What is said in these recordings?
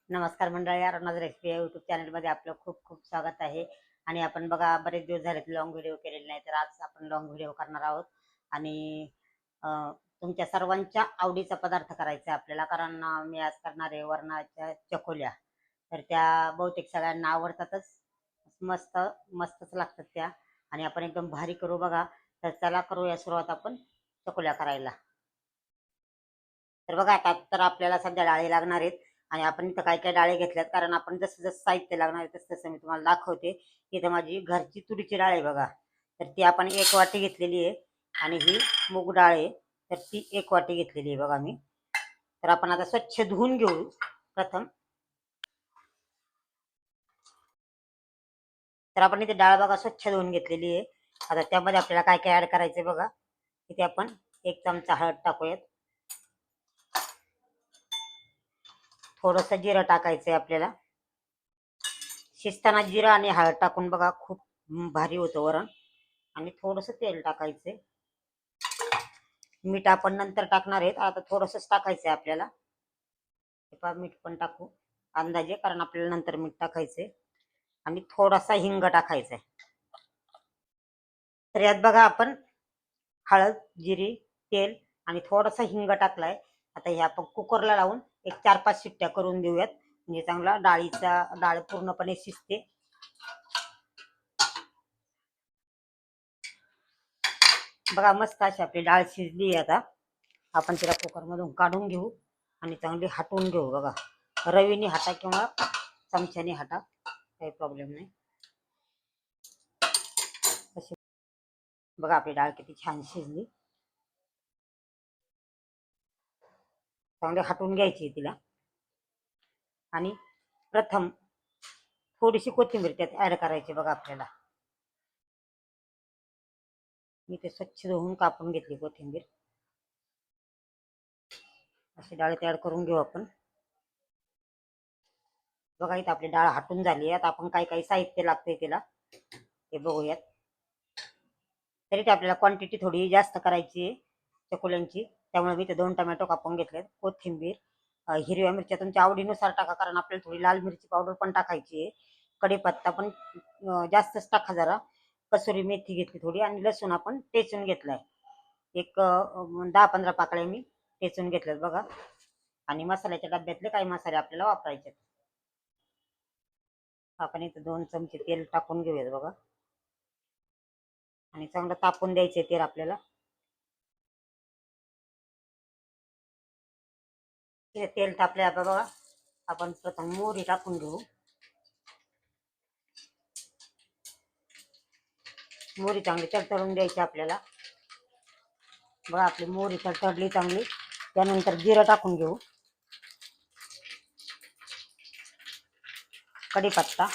नमस्कार मंडळी, अरुणाज रेसिपी या यूट्यूब चॅनलमध्ये आपलं खूप खूप स्वागत आहे. आणि आपण बघा बरेच दिवस झाले लॉंग व्हिडिओ केलेले नाही, तर आज आपण लॉंग व्हिडिओ करणार आहोत. आणि तुमच्या सर्वांच्या आवडीचा पदार्थ करायचा आहे आपल्याला, कारण मी आज करणार आहे वरणाच्या चकोल्या. तर त्या बहुतेक सगळ्यांना आवडतातच, मस्त मस्तच लागतात त्या. आणि आपण एकदम भारी करू बघा. तर चला करूया सुरुवात आपण चकोल्या करायला. तर बघा आता तर आपल्याला सध्या डाळी लागणार आहेत. आणि आपण इथं काय काय डाळी घेतल्यात, कारण आपण जसं जसं साहित्य लागणार आहे तसं तसं मी तुम्हाला दाखवते. इथं माझी घरची तुरीची डाळ आहे बघा. तर ती आपण 1 वाटी घेतलेली आहे. आणि ही मूग डाळ आहे, तर ती 1 वाटी घेतलेली आहे बघा मी. तर आपण आता स्वच्छ धुवून घेऊ प्रथम. तर आपण इथे डाळ बघा स्वच्छ धुवून घेतलेली आहे. आता त्यामध्ये आपल्याला काय काय ऍड करायचंय बघा. इथे आपण 1 चमचा हळद टाकूयात. थोडंसं जिरं टाकायचंय आपल्याला. शिजताना जिरं आणि हळद टाकून बघा खूप भारी होतं वरण. आणि थोडंसं तेल टाकायचंय. मीठ आपण नंतर टाकणार आहेत, आता थोडंसंच टाकायचंय आपल्याला. मीठ पण टाकू अंदाजे, कारण आपल्याला नंतर मीठ टाकायचंय. आणि थोडासा हिंग टाकायचा. तर यात बघा आपण हळद, जिरी, तेल आणि थोडासा हिंग टाकलाय. आता हे आपण कुकरला लावून एक 4-5 शिट्ट्या करून देऊयात, म्हणजे चांगला डाळ पूर्णपणे शिजते. बघा मस्त अशी आपली डाळ शिजली आहे. आता आपण तिला कुकरमधून काढून घेऊ आणि चांगली हटवून घेऊ बघा. रवीने हाटा किंवा चमच्याने हाटा, काही प्रॉब्लेम नाही. बघा आपली डाळ किती छान शिजली. चांगले हटवून घ्यायची तिला. आणि प्रथम थोडीशी कोथिंबीर त्यात ऍड करायची बघा आपल्याला. मी ते स्वच्छ धुवून कापून घेतली कोथिंबीर. अशी डाळीत ऍड करून घेऊ आपण. बघा इथं आपली डाळ हटून झाली आहे. आता आपण काही काही साहित्य लागतंय तिला ते बघूयात. तरी ते आपल्याला क्वांटिटी थोडी जास्त करायची आहे चकोल्यांची, त्यामुळे मी ते 2 टोमॅटो कापून घेतलेत. कोथिंबीर, हिरव्या मिरच्या तुमच्या आवडीनुसार टाका, कारण आपल्याला थोडी लाल मिरची पावडर पण टाकायची आहे. कढीपत्ता पण जास्तच टाका जरा. कसुरी मेथी घेतली थोडी. आणि लसूण आपण टेचून घेतलाय. एक 10-15 पाकळ्या मी टेचून घेतल्यात बघा. आणि मसाल्याच्या डब्यातले काही मसाले आपल्याला वापरायचे. आपण इथं 2 चमचे तेल टाकून घेऊयात बघा. आणि चांगलं तापून द्यायचे तेल आपल्याला. तेल तापले बघा. आपण प्रथम मोहरी टाकून घेऊ. मोहरी चांगली तडतडून द्यायची आपल्याला. बघा आपली मोहरी तडतडली चांगली. त्यानंतर जिरं टाकून घेऊ. कढीपत्ता,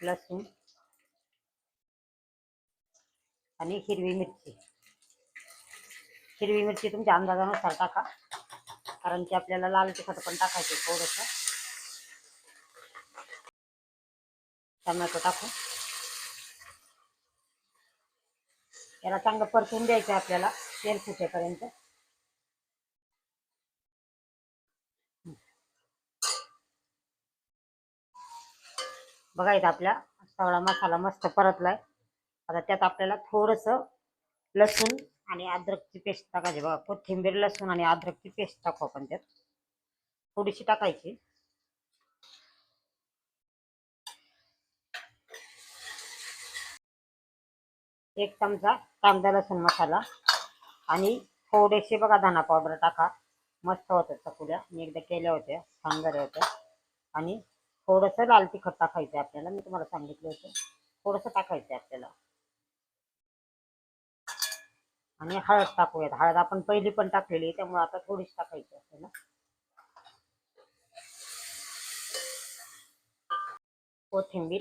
लसूण आणि हिरवी मिरची. हिरवी मिरची तुमच्या अंदाजानुसार टाका, कारण की आपल्याला लाल तिखट पण टाकायचे थोडंसं. टोमॅटो टाकू. याला चांगलं परतून द्यायचं आपल्याला तेल सुटेपर्यंत. बघा इथं आपला सगळा मसाला मस्त परतलाय. आता त्यात आपल्याला थोडंसं लसूण आणि अद्रकची पेस्ट टाकायची बघा. कोथिंबीर, लसूण आणि अद्रकची पेस्ट टाकू आपण त्यात. थोडीशी टाकायची. 1 चमचा कांदा लसूण मसाला. आणि थोडेसे बघा धना पावडर टाका. मस्त होतं चकुल्या, मी एकदा केल्या होत्या, छान झाल्या होत्या. आणि थोडंसं लाल तिखट टाकायचं आपल्याला, मी तुम्हाला सांगितलं होतं. थोडंसं टाकायचं आपल्याला. आणि हळद टाकूयात. हळद आपण पहिली पण टाकलेली, त्यामुळे आता थोडीच टाकायची आपल्याला. कोथिंबीर.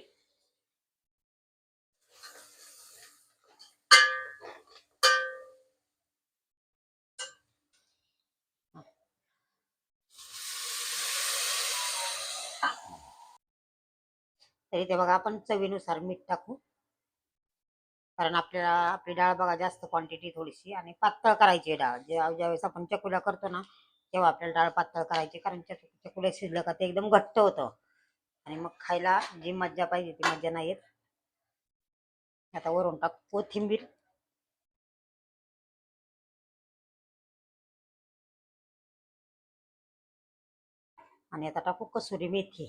तर इथे बघा आपण चवीनुसार मीठ टाकू, कारण आपल्याला आपली डाळ बघा जास्त क्वांटिटी थोडीशी आणि पातळ करायची डाळ. ज्यावेळेस आपण चकुल्या करतो ना, तेव्हा आपल्याला डाळ पातळ करायची, कारण चकुल्या शिजलं का ते एकदम घट्ट होतं आणि मग खायला जी मज्जा पाहिजे ती मज्जा नाही येत. आता वरून टाक कोथिंबीर. आणि आता टाकू कसुरी मेथी.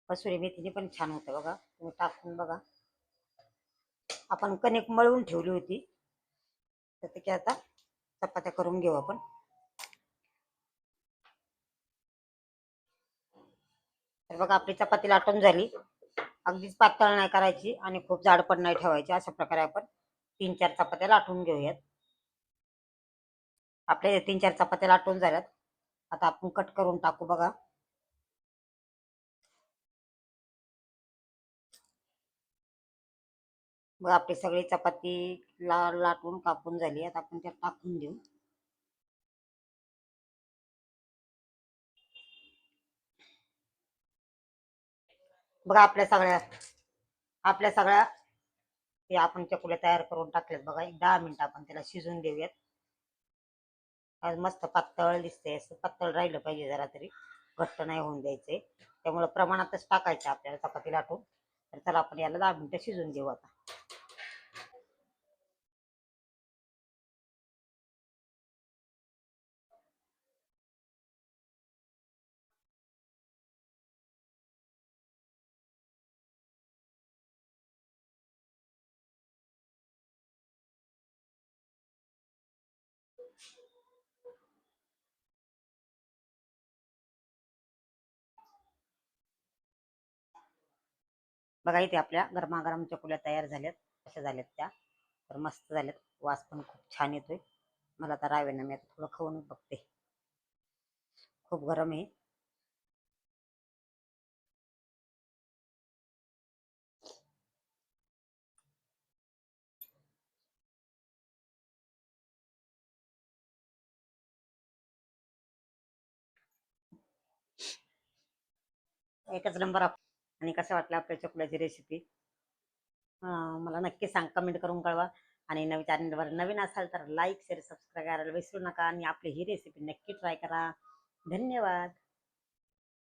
कसुरी मेथीने पण छान होतं बघा, तुम्ही टाकून बघा. आपण कणिक मळून ठेवली होती, तर त्याची आता चपात्या करून घेऊ आपण. तर बघा आपली चपाती लाटून झाली. अगदीच पातळ नाही करायची आणि खूप जाड पण नाही ठेवायची. अशा प्रकारे आपण 3-4 चपात्या लाटून घेऊयात. आपल्या 3-4 चपात्या लाटून झाल्यात. आता आपण कट करून टाकू बघा. बघा आपली सगळी चपाती लाटून कापून झाली. आता आपण त्यात टाकून देऊ. बघा आपल्या सगळ्या ते आपण चकुल्या तयार करून टाकल्यात बघा. एक 10 मिनिटं आपण त्याला शिजून देऊयात. आज मस्त पातळ दिसते, असं पातळ राहिलं पाहिजे जरा तरी, घट्ट नाही होऊन द्यायचे. त्यामुळे प्रमाणातच टाकायचं आपल्याला चपाती लाटून. तर चला आपण याला 10 मिनिटं शिजून देऊ आता. बघा इथे आपल्या गरमागरम चकुल्या तयार झाल्यात. कशा झाल्यात त्या, तर मस्त झाल्यात. वास पण खूप छान येतोय. मला तर रावेना, मी आता थोडं खाऊनच बघते. खूप गरम आहे. एकच नंबर. आणि कसं वाटलं आपल्या चकुल्याची रेसिपी, मला नक्की सांग, कमेंट करून कळवा. आणि नवीन चॅनलवर नवीन असाल तर लाईक शेअर सबस्क्राईब करायला विसरू नका. आणि आपली ही रेसिपी नक्की ट्राय करा. धन्यवाद.